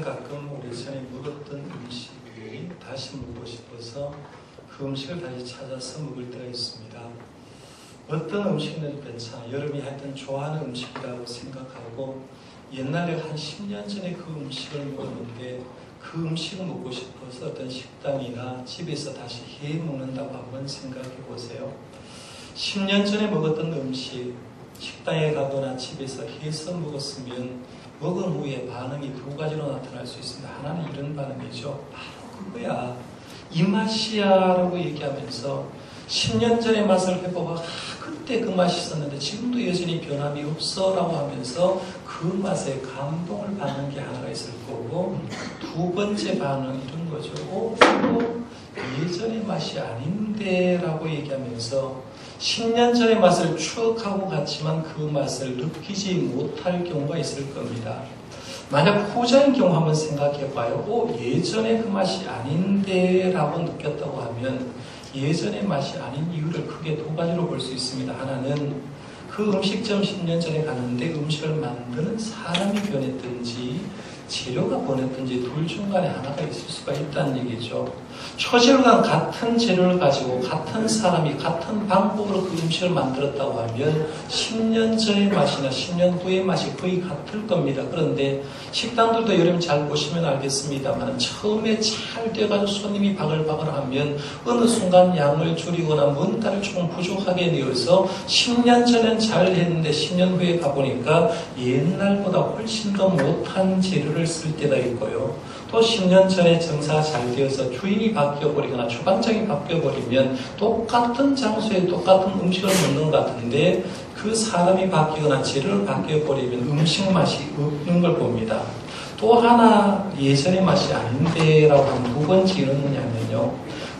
저는 가끔 오래전에 먹었던 음식이 다시 먹고 싶어서 그 음식을 다시 찾아서 먹을 때가 있습니다. 어떤 음식은 괜찮아. 여러분이 하여튼 좋아하는 음식이라고 생각하고 옛날에 한 10년 전에 그 음식을 먹었는데 그 음식을 먹고 싶어서 어떤 식당이나 집에서 다시 해 먹는다고 한번 생각해 보세요. 10년 전에 먹었던 음식, 식당에 가거나 집에서 해서 먹었으면 먹은 후에 반응이 두 가지로 나타날 수 있습니다. 하나는 이런 반응이죠. 바로 그거야. 이 맛이야 라고 얘기하면서 10년 전의 맛을 회복하고 그때 그 맛이 있었는데 지금도 여전히 변함이 없어 라고 하면서 그 맛에 감동을 받는 게 하나가 있을 거고, 두 번째 반응 이런 거죠. 이거 예전의 맛이 아닌데 라고 얘기하면서 10년 전의 맛을 추억하고 갔지만 그 맛을 느끼지 못할 경우가 있을 겁니다. 만약 후자인 경우 한번 생각해 봐요. 예전에 그 맛이 아닌데 라고 느꼈다고 하면 예전의 맛이 아닌 이유를 크게 두 가지로 볼 수 있습니다. 하나는 그 음식점 10년 전에 갔는데 음식을 만드는 사람이 변했든지 재료가 변했든지 둘 중간에 하나가 있을 수가 있다는 얘기죠. 초재료가 같은 재료를 가지고 같은 사람이 같은 방법으로 그 음식을 만들었다고 하면 10년 전의 맛이나 10년 후의 맛이 거의 같을 겁니다. 그런데 식당들도 여러분 잘 보시면 알겠습니다만 처음에 잘 돼가지고 손님이 바글바글 하면 어느 순간 양을 줄이거나 뭔가를 조금 부족하게 되어서 10년 전엔 잘 했는데 10년 후에 가보니까 옛날보다 훨씬 더 못한 재료를 쓸 때가 있고요. 또 10년 전에 정사가 잘 되어서 주인이 바뀌어버리거나 주방장이 바뀌어버리면 똑같은 장소에 똑같은 음식을 먹는 것 같은데 그 사람이 바뀌거나 재료를 바뀌어버리면 음식 맛이 없는 걸 봅니다. 또 하나 예전의 맛이 아닌데 라고 하면 두 번째 이런 뭐냐면요.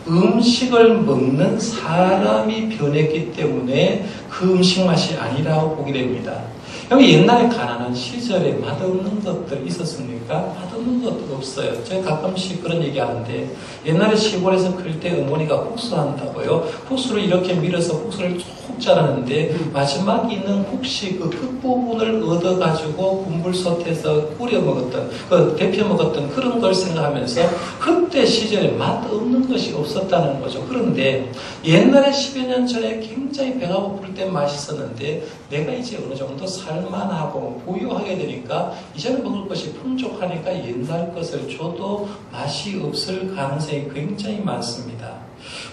음식을 먹는 사람이 변했기 때문에 그 음식 맛이 아니라고 보게 됩니다. 여기 옛날에 가난한 시절에 맛없는 것들 있었습니까? 맛없는 것도 없어요. 제가 가끔씩 그런 얘기 하는데 옛날에 시골에서 클 때 어머니가 국수 한다고요. 국수를 이렇게 밀어서 국수를 쭉 자르는데 마지막에 있는 국시 그 끝부분을 얻어가지고 군불솥에서 끓여 먹었던, 그 데펴 먹었던 그런 걸 생각하면서 그때 시절에 맛없는 것이 없었다는 거죠. 그런데 옛날에 10여 년 전에 굉장히 배가 고플 때 맛있었는데 내가 이제 어느 정도 살만하고 부유하게 되니까 이제는 먹을 것이 풍족하니까 옛날 것을 줘도 맛이 없을 가능성이 굉장히 많습니다.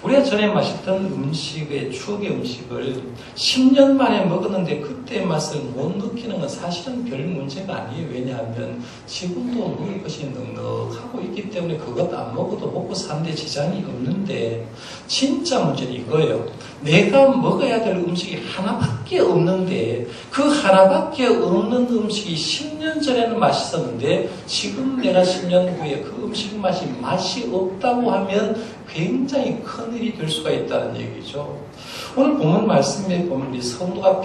우리가 전에 마셨던 음식의 추억의 음식을 10년 만에 먹었는데 그때의 맛을 못 느끼는 건 사실은 별 문제가 아니에요. 왜냐하면 지금도 먹을 것이 넉넉하고 있기 때문에 그것 안 먹어도 먹고 사는데 지장이 없는데 진짜 문제는 이거예요. 내가 먹어야 될 음식이 하나밖에 없는데 그 하나밖에 없는 음식이 10년 전에는 맛있었는데 지금 내가 10년 후에 그 음식 맛이 없다고 하면 굉장히 큰일이 될 수가 있다는 얘기죠. 오늘 본문 말씀에 보면 우리 성도가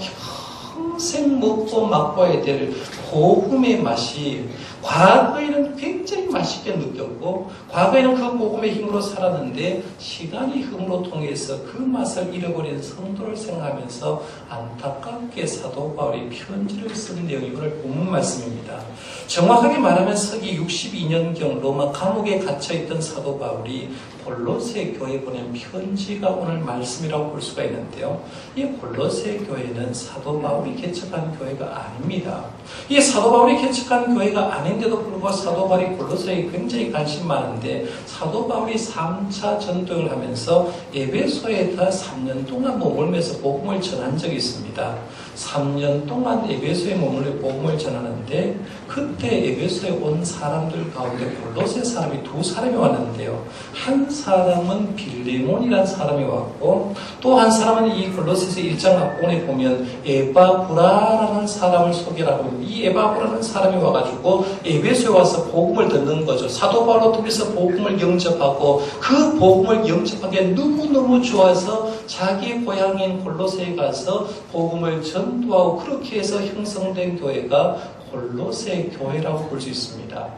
평생 먹고 맛봐야 될 복음의 맛이 과거에는 굉장히 맛있게 느꼈고 과거에는 그 복음의 힘으로 살았는데 시간이 흐름으로 통해서 그 맛을 잃어버린 성도를 생각하면서 안타깝게 사도 바울이 편지를 쓴 내용이 오늘 본문 말씀입니다. 정확하게 말하면 서기 62년경 로마 감옥에 갇혀있던 사도 바울이 골로새 교회에 보낸 편지가 오늘 말씀이라고 볼 수가 있는데요. 이 골로새 교회는 사도 바울이 개척한 교회가 아닙니다. 이 사도 바울이 개척한 교회가 아닌데도 불구하고 사도 바울이 골로새에 굉장히 관심 많은데 사도 바울이 3차 전도를 하면서 에베소에다 3년 동안 머물면서 복음을 전한 적이 있습니다. 3년 동안 에베소에 머물러 복음을 전하는데 그때 에베소에 온 사람들 가운데 골로새 사람이 두 사람이 왔는데요. 한 사람은 빌레몬이라는 사람이 왔고 또 한 사람은 이 골로새서 1장 앞부분에 보면 에바브라라는 사람을 소개하고 있는데 이 에바브라라는 사람이 와가지고 에베소에 와서 복음을 듣는 거죠. 사도 바울로 통해서 복음을 영접하고 그 복음을 영접하기에 너무너무 좋아서 자기 고향인 골로새에 가서 복음을 전도하고 그렇게 해서 형성된 교회가 골로새 교회라고 볼 수 있습니다.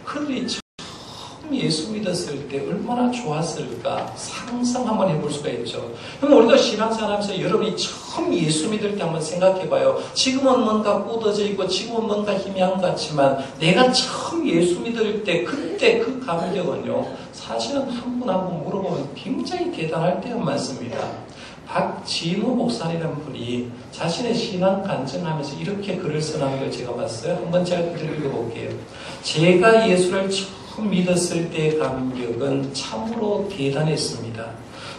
그들이 예수 믿었을 때 얼마나 좋았을까 상상 한번 해볼 수가 있죠. 그럼 우리가 신앙생활하면서 여러분이 처음 예수 믿을 때 한번 생각해봐요. 지금은 뭔가 굳어져 있고 지금은 뭔가 희미한 것 같지만 내가 처음 예수 믿을 때 그때 그 감격은요, 사실은 한 분 한 분 물어보면 굉장히 대단할 때가 많습니다. 박진호 목사님이라는 분이 자신의 신앙 간증하면서 이렇게 글을 써놓은 걸 제가 봤어요. 한번 제가 글을 읽어볼게요. 제가 예수를 처음 믿었을 때의 감격은 참으로 대단했습니다.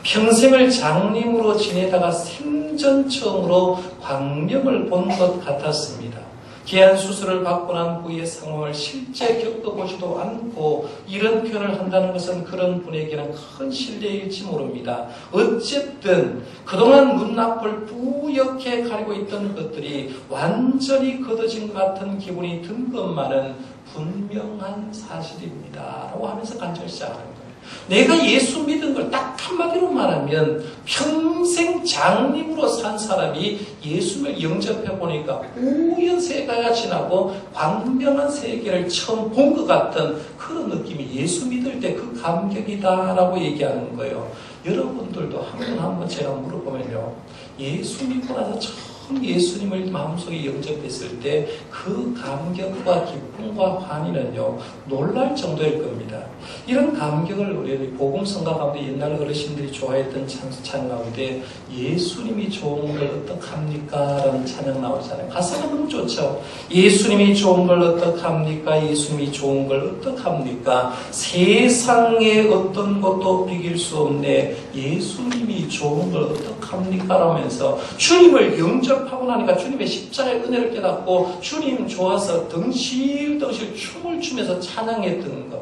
평생을 장님으로 지내다가 생전 처음으로 광명을 본 것 같았습니다. 귀한 수술을 받고 난 후의 상황을 실제 겪어보지도 않고 이런 표현을 한다는 것은 그런 분에게는 큰 신뢰일지 모릅니다. 어쨌든 그동안 눈앞을 뿌옇게 가리고 있던 것들이 완전히 걷어진 것 같은 기분이 든 것만은 분명한 사실입니다. 라고 하면서 간증을 시작하는 거예요. 내가 예수 믿은 걸 딱 한마디로 말하면 평생 장님으로 산 사람이 예수를 영접해 보니까 우연 세가가 지나고 광명한 세계를 처음 본 것 같은 그런 느낌이 예수 믿을 때 그 감격이다라고 얘기하는 거예요. 여러분들도 한 번 한 번 제가 물어보면요, 예수 믿고 나서 처음 예수님을 마음속에 영접했을 때 그 감격과 기쁨과 환희는요, 놀랄 정도일 겁니다. 이런 감격을 우리 복음성가 가운데 옛날 어르신들이 좋아했던 찬양 가운데 예수님이 좋은 걸 어떡합니까? 라는 찬양 나오잖아요. 가사가 너무 좋죠. 예수님이 좋은 걸 어떡합니까? 예수님이 좋은 걸 어떡합니까? 세상에 어떤 것도 비길 수 없네. 예수님이 좋은 걸 어떡합니까? 라면서 주님을 영접하고 나니까 주님의 십자가의 은혜를 깨닫고 주님 좋아서 덩실덩실 춤을 추면서 찬양했던 것.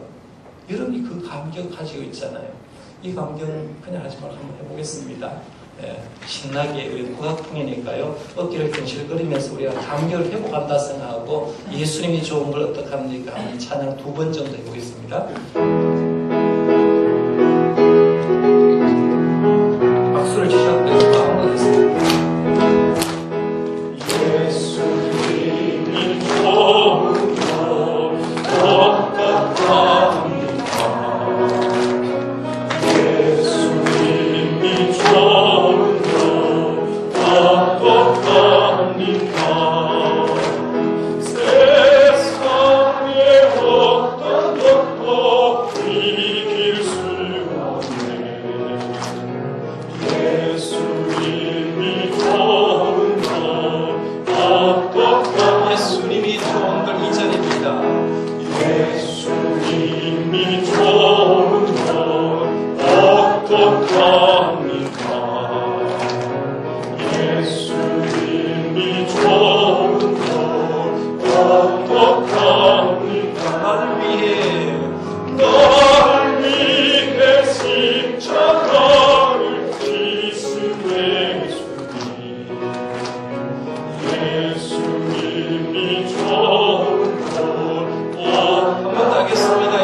여러분이 그 감격 가지고 있잖아요. 이 감격은 그냥 하지 말고 한번 해보겠습니다. 예, 신나게 우리 국악풍이니까요. 어깨를 덩실거리면서 우리가 감격을 회복한다 생각하고 예수님이 좋은 걸 어떡합니까? 이 찬양 2번 정도 해보겠습니다. 박수를 치셔도 되고 마음으로 하세요.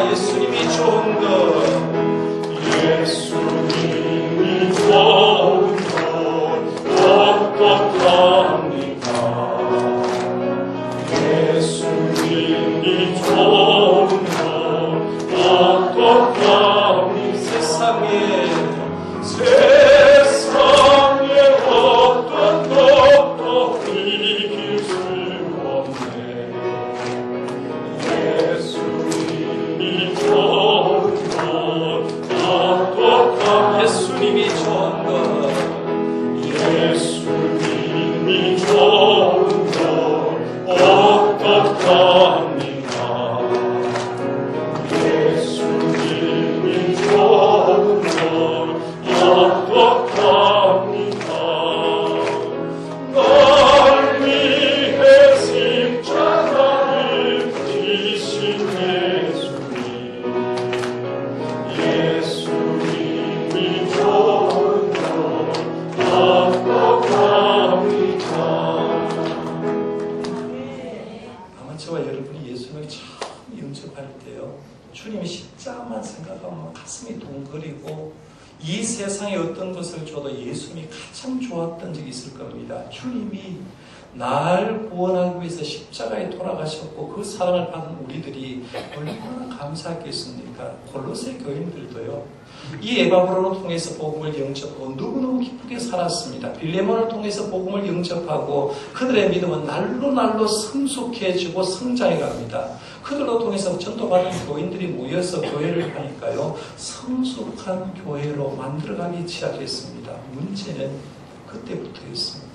예수님이 좋은 걸 어떡합니까? 주님이 날 구원하기 위해서 십자가에 돌아가셨고 그 사랑을 받은 우리들이 얼마나 감사하겠습니까? 골로새 교인들도요, 이 에바브로를 통해서 복음을 영접하고 너무너무 기쁘게 살았습니다. 빌레몬을 통해서 복음을 영접하고 그들의 믿음은 날로 성숙해지고 성장해 갑니다. 그들로 통해서 전도받은 교인들이 모여서 교회를 하니까요, 성숙한 교회로 만들어가기 시작했습니다. 문제는 그때부터였습니다.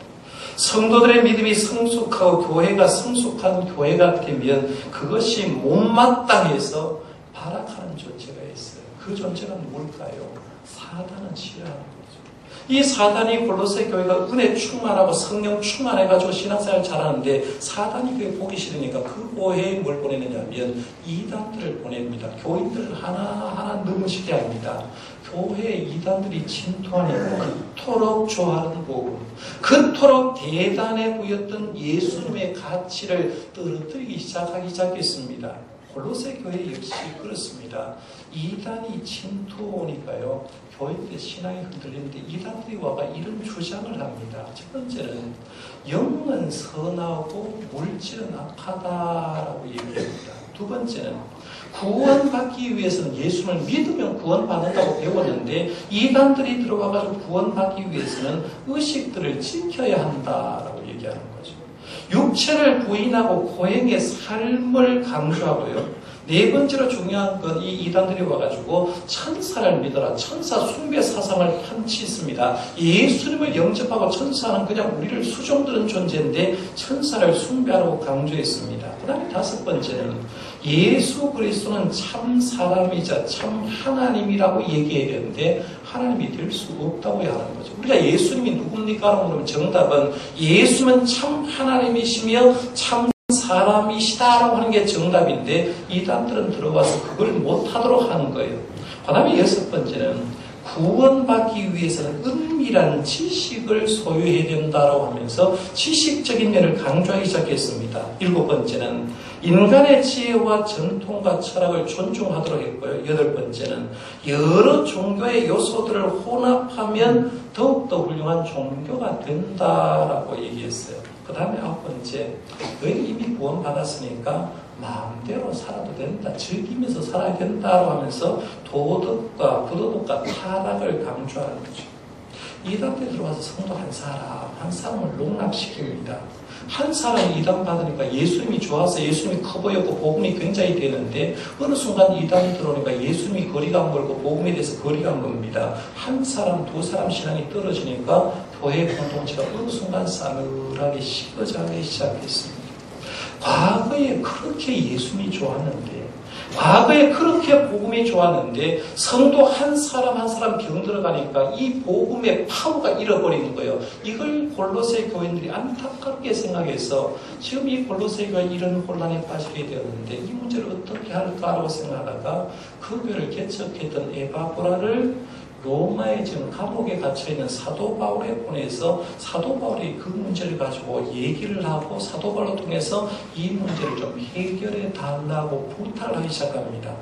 성도들의 믿음이 성숙하고 교회가 성숙한 교회가 되면 그것이 못마땅해서 발악하는 존재가 있어요. 그 존재는 뭘까요? 사단은 싫어하는 거죠. 이 사단이 골로새 교회가 은혜 충만하고 성령 충만해가지고 신앙생활 잘하는데 사단이 그게 보기 싫으니까 그 교회에 뭘 보내느냐 하면 이단들을 보냅니다. 교인들을 하나하나 넘어지게 합니다. 교회에 이단들이 침투하니까 그토록 좋아하는 복음, 그토록 대단해 보였던 예수님의 가치를 떨어뜨리기 시작했습니다. 골로새 교회 역시 그렇습니다. 이단이 침투오니까요, 교인들의 신앙이 흔들리는데 이단들이 와가 이런 주장을 합니다. 첫 번째는 영은 선하고 물질은 악하다라고 얘기합니다. 두 번째는 구원받기 위해서는 예수를 믿으면 구원받는다고 배웠는데 이단들이 들어와가지고 구원받기 위해서는 의식들을 지켜야 한다라고 얘기하는 거죠. 육체를 부인하고 고행의 삶을 강조하고요. 네 번째로 중요한 건 이 이단들이 와가지고 천사를 믿어라. 천사 숭배 사상을 판치습니다. 예수님을 영접하고 천사는 그냥 우리를 수종드는 존재인데 천사를 숭배하라고 강조했습니다. 그 다음에 다섯 번째는 예수 그리스도는 참 사람이자 참 하나님이라고 얘기해야 되는데 하나님이 될 수 없다고 하는 거죠. 우리가 예수님이 누굽니까? 라고 그러면 정답은 예수는 참 하나님이시며 참 사람이시다라고 하는 게 정답인데 이단들은 들어와서 그걸 못하도록 하는 거예요. 그 다음에 여섯 번째는 구원받기 위해서는 은밀한 지식을 소유해야 된다라고 하면서 지식적인 면을 강조하기 시작했습니다. 일곱 번째는 인간의 지혜와 전통과 철학을 존중하도록 했고요. 여덟 번째는 여러 종교의 요소들을 혼합하면 더욱더 훌륭한 종교가 된다라고 얘기했어요. 그 다음에 아홉 번째, 너희는 이미 구원받았으니까 마음대로 살아도 된다, 즐기면서 살아야 된다고 하면서 도덕과 부도덕과 타락을 강조하는 거죠. 이단에 들어와서 성도 한 사람을 농락시킵니다. 한 사람이 이단 받으니까 예수님이 좋아서 예수님이 커 보였고 복음이 굉장히 되는데 어느 순간 이단이 들어오니까 예수님이 거리감 걸고 복음에 대해서 거리감 겁니다. 한 사람, 두 사람 신앙이 떨어지니까 교회 공동체가 어느 순간 싸늘하게 식어가기 시작했습니다. 과거에 그렇게 예수님이 좋았는데, 과거에 그렇게 복음이 좋았는데 성도 한 사람 한 사람 병들어가니까 이 복음의 파워가 잃어버리는 거예요. 이걸 골로새 교인들이 안타깝게 생각해서 지금 이 골로새 교회 이런 혼란에 빠지게 되었는데 이 문제를 어떻게 할까라고 생각하다가 그 교회를 개척했던 에바브라를 로마에 지금 감옥에 갇혀있는 사도 바울에 보내서 사도 바울이 그 문제를 가지고 얘기를 하고 사도 바울을 통해서 이 문제를 좀 해결해 달라고 부탁을 하기 시작합니다.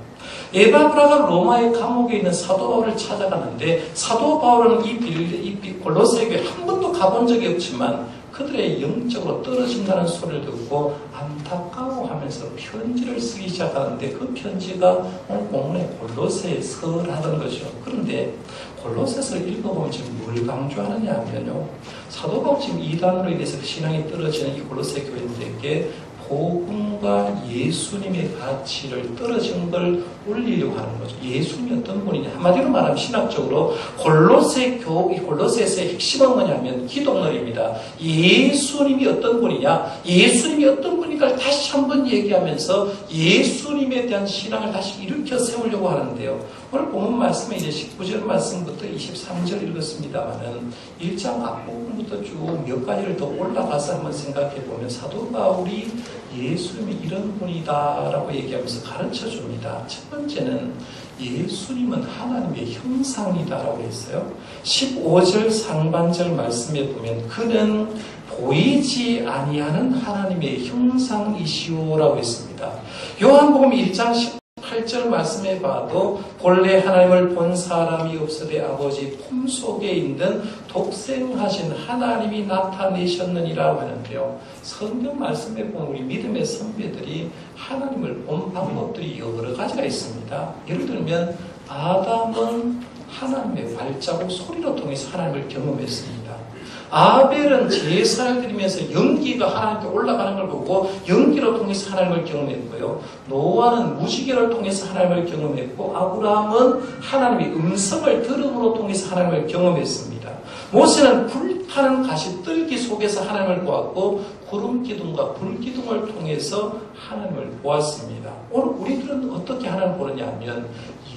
에바브라가 로마의 감옥에 있는 사도 바울을 찾아가는데 사도 바울은 이 골로새 교회 한 번도 가본 적이 없지만 그들의 영적으로 떨어진다는 소리를 듣고 안타까워하면서 편지를 쓰기 시작하는데 그 편지가 오늘 본문의 골로새서를 하던 거죠. 그런데 골로새서를 읽어보면 지금 뭘 강조하느냐 하면요, 사도 바울 지금 이단으로 인해서 신앙이 떨어지는 이 골로새 교인들에게 복음과 예수님의 가치를 떨어진 걸 올리려고 하는 거죠. 예수님이 어떤 분이냐? 한마디로 말하면 신학적으로 골로새에서의 핵심은 뭐냐면 기독론입니다. 예수님이 어떤 분이냐? 예수님이 어떤 분인가를 다시 한번 얘기하면서 예수님에 대한 신앙을 다시 일으켜 세우려고 하는데요. 오늘 본문 말씀에 이제 19절 말씀부터 23절 읽었습니다만은 1장 앞부분부터 쭉 몇 가지를 더 올라가서 한번 생각해 보면 사도 바울이 예수님이 이런 분이다라고 얘기하면서 가르쳐 줍니다. 첫 번째는 예수님은 하나님의 형상이다라고 했어요. 15절 상반절 말씀에 보면 그는 보이지 아니하는 하나님의 형상이시오라고 했습니다. 요한복음 1장 18 8절 말씀에 봐도 본래 하나님을 본 사람이 없으되 아버지 품속에 있는 독생하신 하나님이 나타내셨느니라고 하는데요. 성경 말씀에 보면 우리 믿음의 선배들이 하나님을 본 방법들이 여러 가지가 있습니다. 예를 들면 아담은 하나님의 발자국 소리로 통해서 하나님을 경험했습니다. 아벨은 제사를 드리면서 연기가 하나님께 올라가는 걸 보고 연기로 통해서 하나님을 경험했고요. 노아는 무지개를 통해서 하나님을 경험했고 아브라함은 하나님의 음성을 들음으로 통해서 하나님을 경험했습니다. 모세는 불타는 가시떨기 속에서 하나님을 보았고 구름기둥과 불기둥을 통해서 하나님을 보았습니다. 오늘 우리들은 어떻게 하나님을 보느냐 하면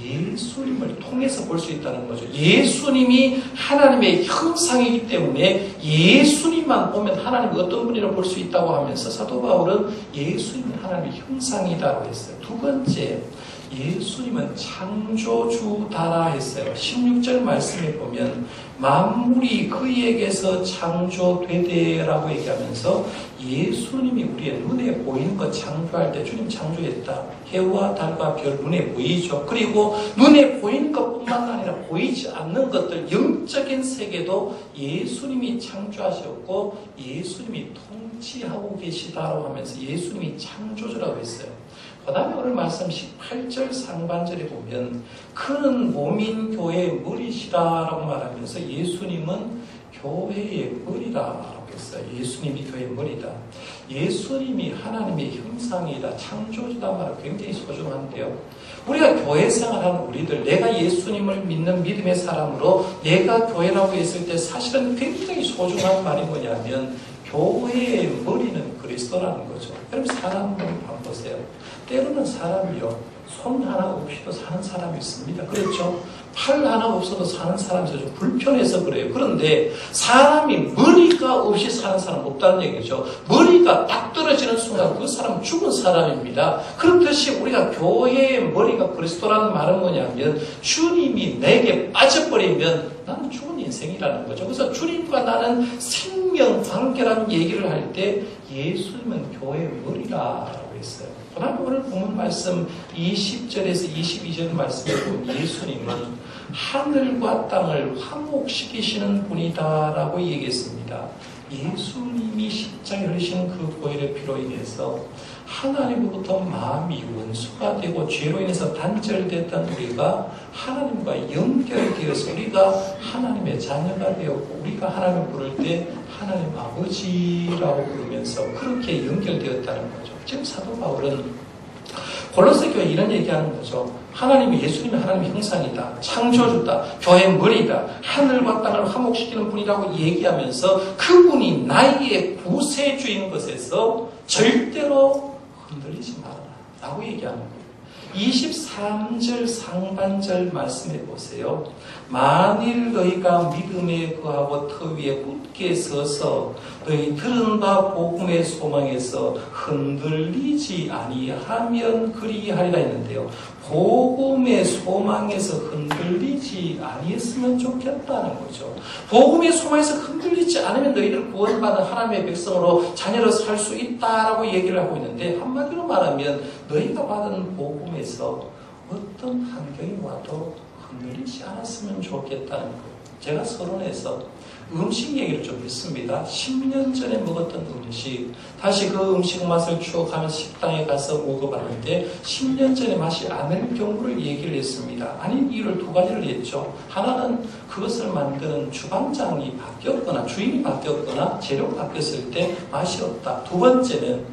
예수님을 통해서 볼 수 있다는 거죠. 예수님이 하나님의 형상이기 때문에 예수님만 보면 하나님이 어떤 분이라고 볼 수 있다고 하면서 사도 바울은 예수님은 하나님의 형상이라고 했어요. 두 번째, 예수님은 창조주다라 했어요. 16절 말씀에 보면 만물이 그에게서 창조되되라고 얘기하면서 예수님이 우리의 눈에 보이는 것 창조할 때 주님 창조했다. 해와 달과 별 눈에 보이죠. 그리고 눈에 보이는 것뿐만 아니라 보이지 않는 것들 영적인 세계도 예수님이 창조하셨고 예수님이 통치하고 계시다라고 하면서 예수님이 창조주라고 했어요. 그 다음에 오늘 말씀 18절 상반절에 보면 그는 몸인 교회의 머리시라라고 말하면서 예수님은 교회의 머리라고 했어요. 예수님이 교회의 머리다. 예수님이 하나님의 형상이다. 창조주다 말은 굉장히 소중한데요. 우리가 교회 생활하는 우리들, 내가 예수님을 믿는 믿음의 사람으로 내가 교회라고 했을 때 사실은 굉장히 소중한 말이 뭐냐면 교회의 머리는 그리스도라는 거죠. 여러분 사람 한번 보세요. 때로는 사람이요. 손 하나 없이도 사는 사람이 있습니다. 그렇죠? 팔 하나 없어도 사는 사람이 좀 불편해서 그래요. 그런데 사람이 머리가 없이 사는 사람 없다는 얘기죠. 머리가 딱 떨어지는 순간 그 사람은 죽은 사람입니다. 그렇듯이 우리가 교회의 머리가 그리스도라는 말은 뭐냐면 주님이 내게 빠져버리면 나는 죽은 인생이라는 거죠. 그래서 주님과 나는 생명 관계라는 얘기를 할 때 예수님은 교회의 머리라고 했어요. 그 다음에 오늘 본문 말씀 20절에서 22절 말씀에 보면 예수님은 하늘과 땅을 화목시키시는 분이다라고 얘기했습니다. 예수님이 십자가에 흘리신 그 보혈의 피로 인해서 하나님으로부터 마음이 원수가 되고 죄로 인해서 단절됐던 우리가 하나님과 연결되어서 우리가 하나님의 자녀가 되었고 우리가 하나님을 부를 때 하나님 아버지라고 부르면서 그렇게 연결되었다는 거죠. 지금 사도 바울은 골로새 교회 이런 얘기하는 거죠. 하나님이 예수님이 하나님의 형상이다. 창조주다. 교회의 머리다. 하늘과 땅을 화목시키는 분이라고 얘기하면서 그분이 나의 구세주인 것에서 절대로 흔들리지 마라 라고 얘기하는 거예요. 23절 상반절 말씀해 보세요. 만일 너희가 믿음에 거하고 터 위에 굳게 서서 너희 들은 바 복음의 소망에서 흔들리지 아니하면 그리하리라 했는데요. 복음의 소망에서 흔들리지 아니했으면 좋겠다는 거죠. 복음의 소망에서 흔들리지 않으면 너희들 구원받은 하나님의 백성으로 자녀로 살 수 있다라고 얘기를 하고 있는데 한마디로 말하면 너희가 받은 복음에서 어떤 환경이 와도 흔들리지 않았으면 좋겠다는 거예요. 제가 서론에서 음식 얘기를 좀 했습니다. 10년 전에 먹었던 음식, 다시 그 음식 맛을 추억하면서 식당에 가서 먹어봤는데 10년 전에 맛이 아닐 경우를 얘기를 했습니다. 아닌 이유를 두 가지를 했죠. 하나는 그것을 만드는 주방장이 바뀌었거나 주인이 바뀌었거나 재료가 바뀌었을 때 맛이 없다. 두 번째는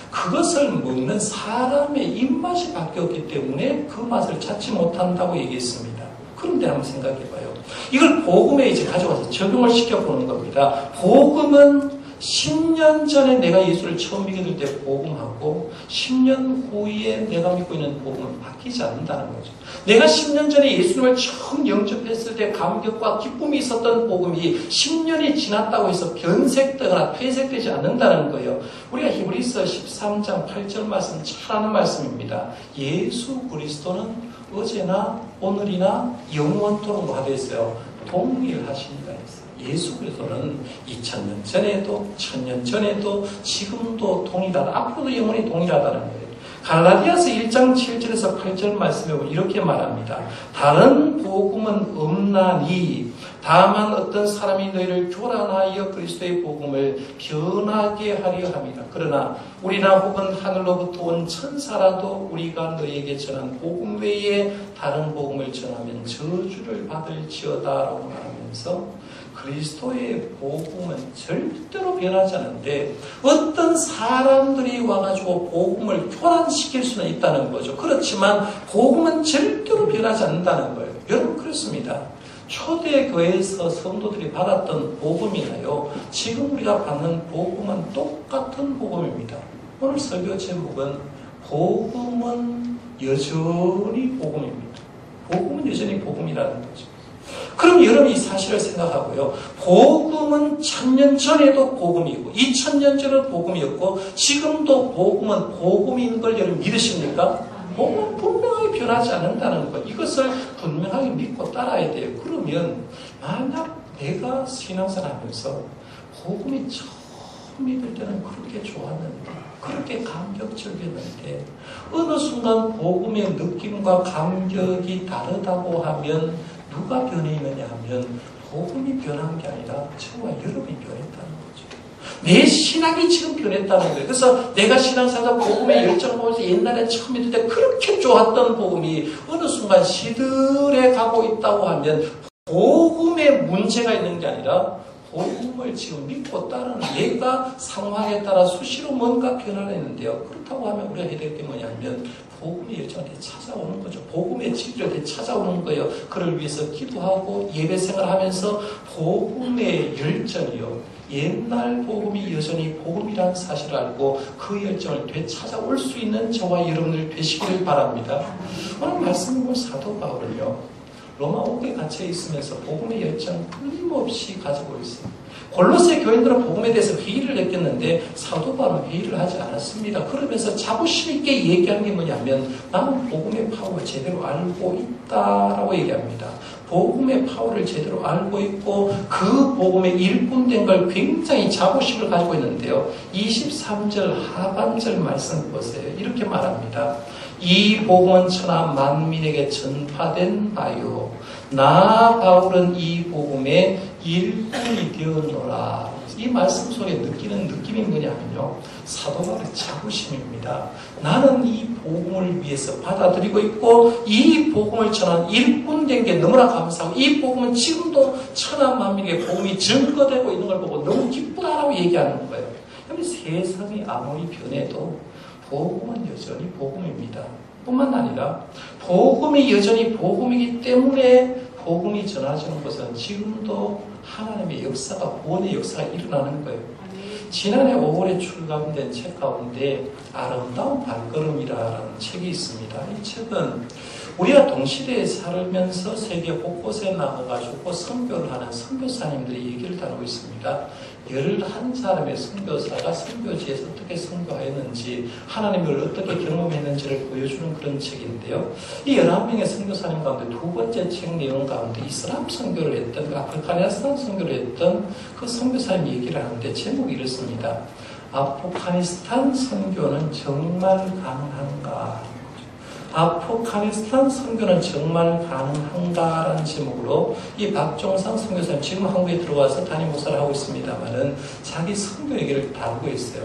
그것을 먹는 사람의 입맛이 바뀌었기 때문에 그 맛을 찾지 못한다고 얘기했습니다. 그런데 한번 생각해봐요. 이걸 복음에 이제 가져와서 적용을 시켜보는 겁니다. 복음은 10년 전에 내가 예수를 처음 믿게 될 때 복음하고 10년 후에 내가 믿고 있는 복음은 바뀌지 않는다는 거죠. 내가 10년 전에 예수님을 처음 영접했을 때 감격과 기쁨이 있었던 복음이 10년이 지났다고 해서 변색되거나 퇴색되지 않는다는 거예요. 우리가 히브리서 13장 8절 말씀 잘 아는 말씀입니다. 예수 그리스도는 어제나 오늘이나 영원토록 하되었어요. 동일하십니다 했어요. 예수 그리스도는 2000년 전에도 1000년 전에도 지금도 동일하다. 앞으로도 영원히 동일하다는 거예요. 갈라디아서 1장 7절에서 8절 말씀에 보면 이렇게 말합니다. 다른 복음은 없나니 다만 어떤 사람이 너희를 교란하여 그리스도의 복음을 변하게 하려 합니다. 그러나 우리나 혹은 하늘로부터 온 천사라도 우리가 너희에게 전한 복음 외에 다른 복음을 전하면 저주를 받을지어다라고 말하면서 그리스도의 복음은 절대로 변하지 않는데 어떤 사람들이 와가지고 복음을 교란시킬 수는 있다는 거죠. 그렇지만 복음은 절대로 변하지 않는다는 거예요. 여러분 그렇습니다. 초대교회에서 성도들이 받았던 복음이나요, 지금 우리가 받는 복음은 똑같은 복음입니다. 오늘 설교 제목은 복음은 여전히 복음입니다. 복음은 여전히 복음이라는 거죠. 그럼 여러분이 이 사실을 생각하고요. 복음은 1000년 전에도 복음이고 2000년 전에도 복음이었고 지금도 복음은 복음인 걸 여러분 믿으십니까? 복음은 분명하게 변하지 않는다는 것. 이것을 분명하게 믿고 따라야 돼요. 그러면 만약 내가 신앙생활 하면서 복음이 처음 믿을 때는 그렇게 좋았는데 그렇게 감격적이었는데 어느 순간 복음의 느낌과 감격이 다르다고 하면 누가 변해 있느냐 하면 복음이 변한 게 아니라 저와 여러분이 변했다는 거죠. 내 신앙이 지금 변했다는 거예요. 그래서 내가 신앙생활 복음의 열정을 보면서 옛날에 처음 믿을 때 그렇게 좋았던 복음이 어느 순간 시들해 가고 있다고 하면 복음에 문제가 있는 게 아니라 복음을 지금 믿고 따르는 얘가 상황에 따라 수시로 뭔가 변화가 있는데요. 그렇다고 하면 우리가 해야 될 게 뭐냐면 복음의 열정한테 찾아오는 거죠. 복음의 진리한테 찾아오는 거예요. 그를 위해서 기도하고 예배 생활하면서 복음의 열정이요. 옛날 복음이 여전히 복음이라는 사실을 알고 그 열정을 되찾아올 수 있는 저와 여러분들 되시기를 바랍니다. 오늘 말씀을 보면 사도 바울은요. 로마 옥에 갇혀 있으면서 복음의 열정 끊임없이 가지고 있습니다. 골로새 교인들은 복음에 대해서 회의를 했겠는데 사도 바울은 회의를 하지 않았습니다. 그러면서 자부심 있게 얘기하는 게 뭐냐면 나는 복음의 파워를 제대로 알고 있다라고 얘기합니다. 복음의 파워를 제대로 알고 있고 그 복음의 일꾼된 걸 굉장히 자부심을 가지고 있는데요. 23절 하반절 말씀 보세요. 이렇게 말합니다. 이 복음은 천하 만민에게 전파된 바요. 나 바울은 이 복음의 일꾼이 되었노라. 이 말씀 속에 느끼는 느낌이 뭐냐면요. 사도 바울의 자부심입니다. 나는 이 복음을 위해서 받아들이고 있고 이 복음을 전한 일꾼된 게 너무나 감사하고 이 복음은 지금도 천하 만민에게 복음이 증거되고 있는 걸 보고 너무 기쁘다라고 얘기하는 거예요. 그런데 세상이 아무리 변해도 복음은 여전히 복음입니다. 뿐만 아니라 복음이 여전히 복음이기 때문에 복음이 전해지는 것은 지금도 하나님의 역사가 구원의 역사가 일어나는 거예요. 지난해 5월에 출간된 책 가운데 아름다운 발걸음이라는 책이 있습니다. 이 책은 우리가 동시대에 살면서 세계 곳곳에 나가가지고 선교를 하는 선교사님들의 얘기를 다루고 있습니다. 11사람의 선교사가 선교지에서 어떻게 선교하였는지 하나님을 어떻게 경험했는지를 보여주는 그런 책인데요. 이 11명의 선교사님 가운데 두 번째 책 내용 가운데 이슬람 선교를 했던 아프가니스탄 선교를 했던 그 선교사님 얘기를 하는데 제목이 이렇습니다. 아프가니스탄 선교는 정말 가능한가? 아프가니스탄 선교는 정말 가능한가라는 제목으로 이 박종상 선교사님 지금 한국에 들어와서 담임 목사를 하고 있습니다만은 자기 선교 얘기를 다루고 있어요.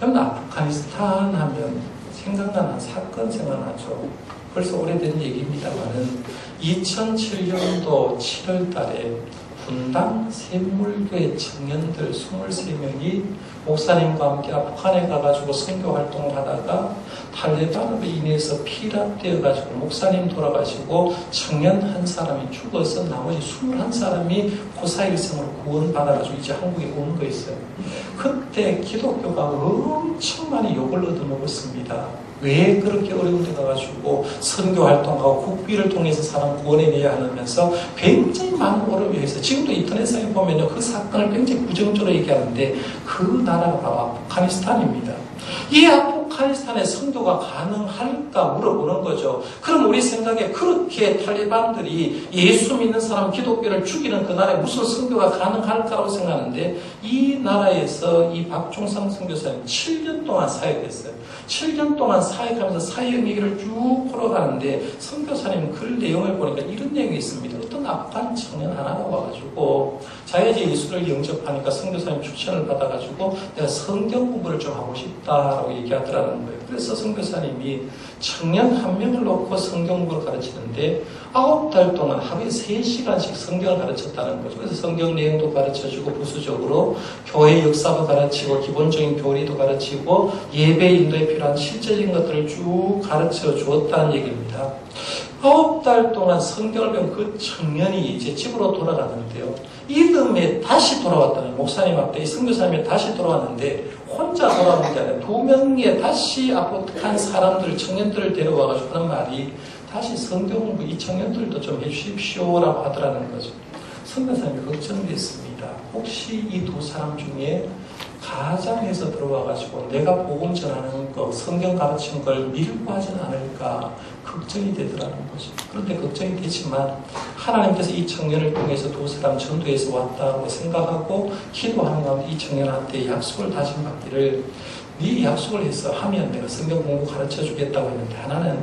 여러분 아프가니스탄 하면 생각나는 사건 생각나죠. 벌써 오래된 얘기입니다만은 2007년도 7월 달에 분당 샘물교회 청년들 23명이 목사님과 함께 아프간에 가가지고 선교 활동을 하다가 탈레반으로 인해서 피랍되어가지고 목사님 돌아가시고 청년 한 사람이 죽어서 나머지 21사람이 고사일생으로 구원받아가지고 이제 한국에 온 거였어요. 그때 기독교가 엄청 많이 욕을 얻어먹었습니다. 왜 그렇게 어려운 데 가가지고 선교 활동하고 국비를 통해서 사람 구원해내야 하면서 굉장히 많은 어려움이 있어요. 지금도 인터넷상에 보면요. 그 사건을 굉장히 부정적으로 얘기하는데 그 나라가 바로 아프가니스탄입니다. 이 아프가니스탄 아프가니스탄의 선교가 가능할까 물어보는 거죠. 그럼 우리 생각에 그렇게 탈리반들이 예수 믿는 사람 기독교를 죽이는 그 나라에 무슨 선교가 가능할까라고 생각하는데, 이 나라에서 이 박종상 선교사님 7년 동안 사역했어요. 7년 동안 사역하면서 사역 얘기를 쭉 풀어가는데, 선교사님 글 내용을 보니까 이런 내용이 있습니다. 어떤 아프간 청년 하나가 와가지고 자기가 예수를 영접하니까 선교사님 추천을 받아가지고 내가 성경 공부를 좀 하고 싶다라고 얘기하더라는 거예요. 그래서 선교사님이 청년 한 명을 놓고 성경 공부를 가르치는데 9달 동안 하루에 3시간씩 성경을 가르쳤다는 거죠. 그래서 성경 내용도 가르쳐주고 부수적으로 교회 역사도 가르치고 기본적인 교리도 가르치고 예배 인도에 필요한 실제적인 것들을 쭉 가르쳐 주었다는 얘기입니다. 9달 동안 성경을 배운 그 청년이 이제 집으로 돌아갔는데요. 이듬해 다시 돌아왔다는, 목사님 앞에 이 선교사님이 다시 돌아왔는데 혼자 돌아오는 게 아니라 2명의 다시 아프간 사람들, 청년들을 데려와가지고 하는 말이, 다시 성경 공부 이 청년들도 좀 해주십시오라고 하더라는 거죠. 선교사님이 걱정됐습니다. 혹시 이 2사람 중에 가장해서 들어와가지고 내가 복음 전하는 거, 성경 가르치는 걸 밀고 하진 않을까 걱정이 되더라는 거죠. 그런데 걱정이 되지만 하나님께서 이 청년을 통해서 2사람 전도해서 왔다고 생각하고 기도하는 가운데 이 청년한테 약속을 다짐받기를, 네 약속을 해서 하면 내가 성경 공부 가르쳐 주겠다고 했는데, 하나는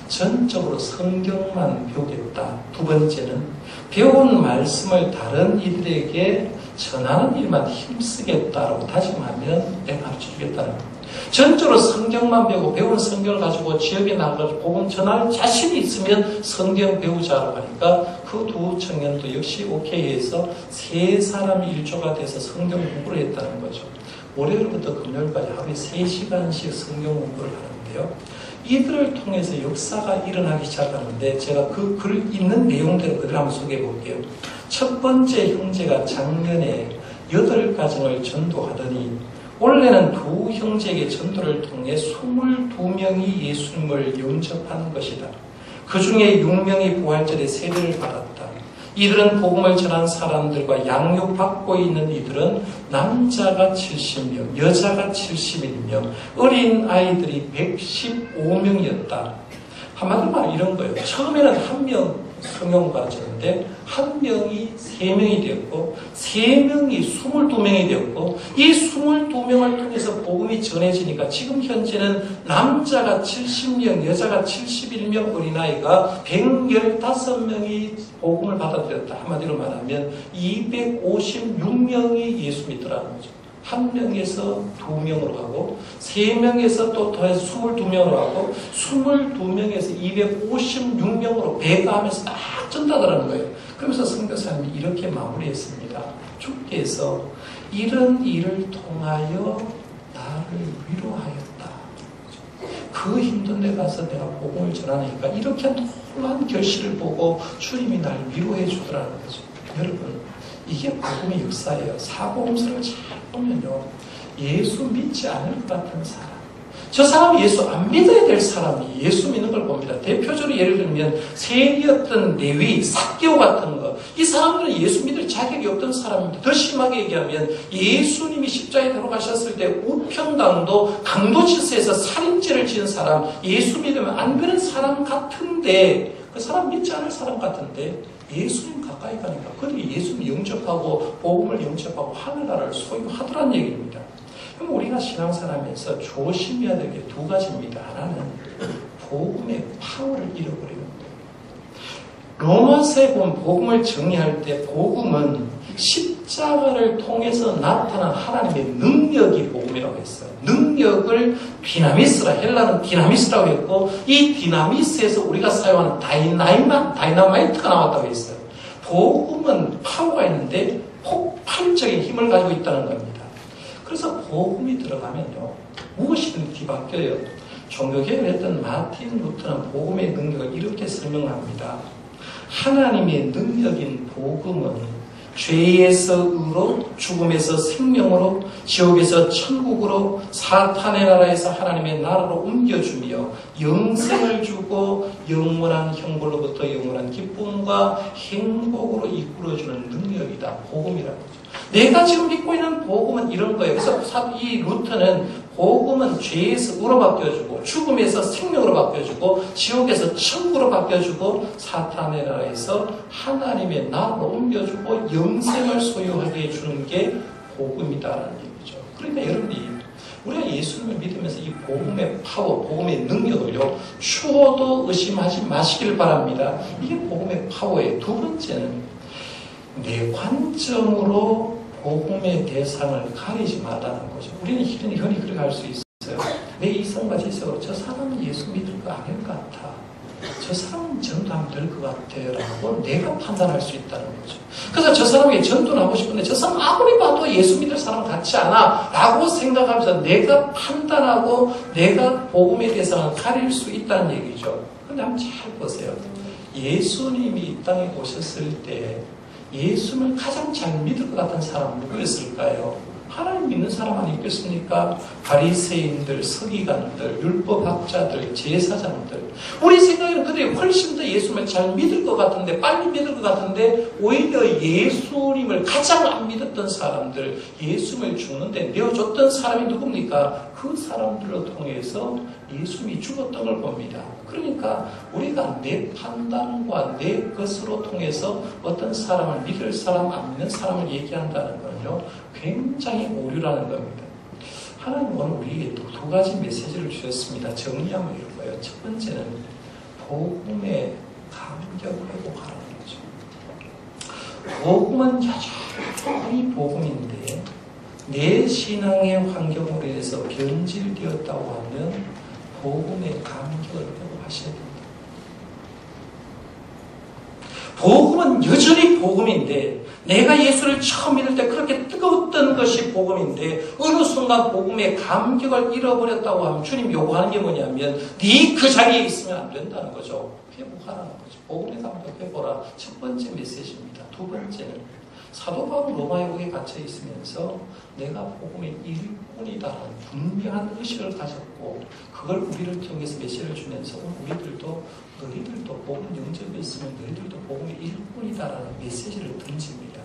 전적으로 성경만 배우겠다. 2번째는 배운 말씀을 다른 이들에게 전하는 일만 힘쓰겠다라고 다짐하면 내가 가르쳐 주겠다는 겁니다. 전적으로 성경만 배우고 배운 성경을 가지고 지역에 나가서 복음 전할 자신이 있으면 성경 배우자라고 하니까 그 2 청년도 역시 오케이 해서 3사람이 일조가 돼서 성경 공부를 했다는 거죠. 월요일부터 금요일까지 하루에 3시간씩 성경 공부를 하는데요. 이들을 통해서 역사가 일어나기 시작하는데, 제가 그 글 있는 내용대로 그대로 한번 소개해 볼게요. 첫 번째 형제가 작년에 8가정을 전도하더니 올해는 2 형제에게 전도를 통해 22명이 예수님을 영접한 것이다. 그 중에 6명이 부활절에 세례를 받았다. 이들은 복음을 전한 사람들과 양육받고 있는 이들은 남자가 70명, 여자가 71명, 어린 아이들이 115명이었다. 한마디로 말하면 이런 거예요. 처음에는 1명 성경 가르쳤는데 1명이 3명이 되었고 3명이 22명이 되었고, 이 22명을 통해서 복음이 전해지니까 지금 현재는 남자가 70명, 여자가 71명, 어린아이가 115명이 복음을 받아들였다. 한마디로 말하면 256명이 예수 믿더라는 거죠. 1명에서 2명으로 가고 3명에서 또 더해서 22명으로 가고 22명에서 256명으로 배가하면서 딱 전달하는 거예요. 그러면서 선교사님이 이렇게 마무리했습니다. 주께서 이런 일을 통하여 나를 위로하였다. 그 힘든 데 가서 내가 복음을 전하니까 이렇게 놀라운 결실을 보고 주님이 날 위로해 주더라는 거죠. 여러분, 이게 복음의 역사예요. 사복음서를 잘 보면요, 예수 믿지 않을 것 같은 사람, 저 사람이 예수 안 믿어야 될 사람이 예수 믿는 걸 봅니다. 대표적으로 예를 들면 세리였던 레위, 삭개오 같은 거, 이 사람들은 예수 믿을 자격이 없던 사람입니다. 더 심하게 얘기하면 예수님이 십자가에 돌아가셨을 때 우평당도 강도질서에서 살인죄를 지은 사람, 예수 믿으면 안 되는 사람 같은데, 그 사람 믿지 않을 사람 같은데 예수님 가까이 가니까 그들이 예수님 영접하고 복음을 영접하고 하늘나라를 소유하더란 얘기입니다. 그럼 우리가 신앙생활하면서 조심해야 될 게 2가지입니다. 하나는 복음의 파워를 잃어버리는 거예요. 로마서에 보면 복음을 정의할 때 복음은 십자가를 통해서 나타난 하나님의 능력이 복음이라고 했어요. 능력을 디나미스라, 헬라는 디나미스라고 했고, 이 디나미스에서 우리가 사용하는 다이나마이트가 나왔다고 했어요. 복음은 파워가 있는데 폭발적인 힘을 가지고 있다는 겁니다. 그래서 복음이 들어가면요, 무엇이든 뒤바뀌어요. 종교개혁을 했던 마틴 루터는 복음의 능력을 이렇게 설명합니다. 하나님의 능력인 복음은 죄에서 의로, 죽음에서 생명으로, 지옥에서 천국으로, 사탄의 나라에서 하나님의 나라로 옮겨주며 영생을 주고 영원한 형벌로부터 영원한 기쁨과 행복으로 이끌어주는 능력이다. 복음이라고 하죠. 내가 지금 믿고 있는 복음은 이런 거예요. 그래서 이 루터는 복음은 죄에서 의로 바뀌어주고 죽음에서 생명으로 바뀌어주고 지옥에서 천국으로 바뀌어주고 사탄의 나라에서 하나님의 나라로 옮겨주고 영생을 소유하게 해주는 게 복음이다라는 얘기죠. 그러니까 여러분이 우리가 예수님을 믿으면서 이 복음의 파워, 복음의 능력을요, 추호도 의심하지 마시길 바랍니다. 이게 복음의 파워예요. 두 번째는 내 관점으로 복음의 대상을 가리지 말라는 거죠. 우리는 흔히 그렇게 할 수 있어요. 내 이성과 지성으로 저 사람은 예수 믿을 거 아닐 것 같아. 저 사람은 전도하면 될 것 같아 라고 내가 판단할 수 있다는 거죠. 그래서 저 사람에게 전도를 하고 싶은데 저 사람 아무리 봐도 예수 믿을 사람 같지 않아 라고 생각하면서 내가 판단하고 내가 복음의 대상을 가릴 수 있다는 얘기죠. 그런데 한번 잘 보세요. 예수님이 이 땅에 오셨을 때 예수를 가장 잘 믿을 것 같은 사람은 누구였을까요? 하나님 믿는 사람 아니겠습니까? 바리새인들, 서기관들, 율법학자들, 제사장들. 우리 생각에는 그들이 훨씬 더 예수님을 잘 믿을 것 같은데, 빨리 믿을 것 같은데, 오히려 예수님을 가장 안 믿었던 사람들, 예수님을 죽는데 내어줬던 사람이 누굽니까? 그 사람들로 통해서 예수님이 죽었던 걸 봅니다. 그러니까 우리가 내 판단과 내 것으로 통해서 어떤 사람을 믿을 사람, 안 믿는 사람을 얘기한다는 건요, 굉장히 오류라는 겁니다. 하나님은 오늘 우리에게 두 가지 메시지를 주셨습니다. 정리하면 이거예요. 첫 번째는 복음의 감격 회복하라는 거죠. 복음은 여전히 복음인데 내 신앙의 환경으로 인해서 변질되었다고 하면 복음의 감격을 회복하셔야 됩니다. 복음은 여전히 복음인데 내가 예수를 처음 믿을 때 그렇게 뜨거웠던 것이 복음인데 어느 순간 복음의 감격을 잃어버렸다고 하면 주님 요구하는 게 뭐냐면 네 그 자리에 있으면 안 된다는 거죠. 회복하라는 거죠. 복음의 감격 회복하라. 첫 번째 메시지입니다. 두 번째는 사도 바울 로마에 오게 갇혀 있으면서 내가 복음의 일꾼이다라는 분명한 의식을 가졌고 그걸 우리를 통해서 메시지를 주면서 우리들도 너희들도 복음 영접에 있으면 너희들도 복음의 일꾼이다라는 메시지를 던집니다.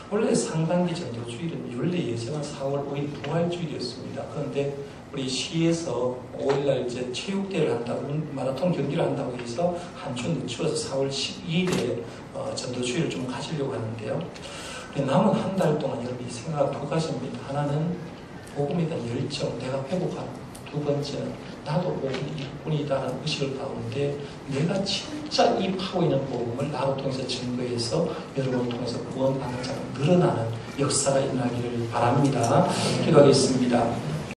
원래 상반기 전도주일은 원래 예정은 4월 5일 부활주일이었습니다. 그런데 우리 시에서 5일날 이제 체육대회를 한다고 마라톤 경기를 한다고 해서 한 주 늦추어서 4월 12일에 전도주일을 좀 가지려고 하는데요. 남은 한 달 동안 여러분이 생각 두 가지입니다. 하나는 복음에 대한 열정, 내가 회복하는. 두 번째는 나도 복음의 일꾼이다라는 의식을 가운데 내가 진짜 이 파워 있는 복음을 나로 통해서 증거해서 여러분을 통해서 구원받는 자가 늘어나는 역사가 일어나기를 바랍니다. 기도하겠습니다.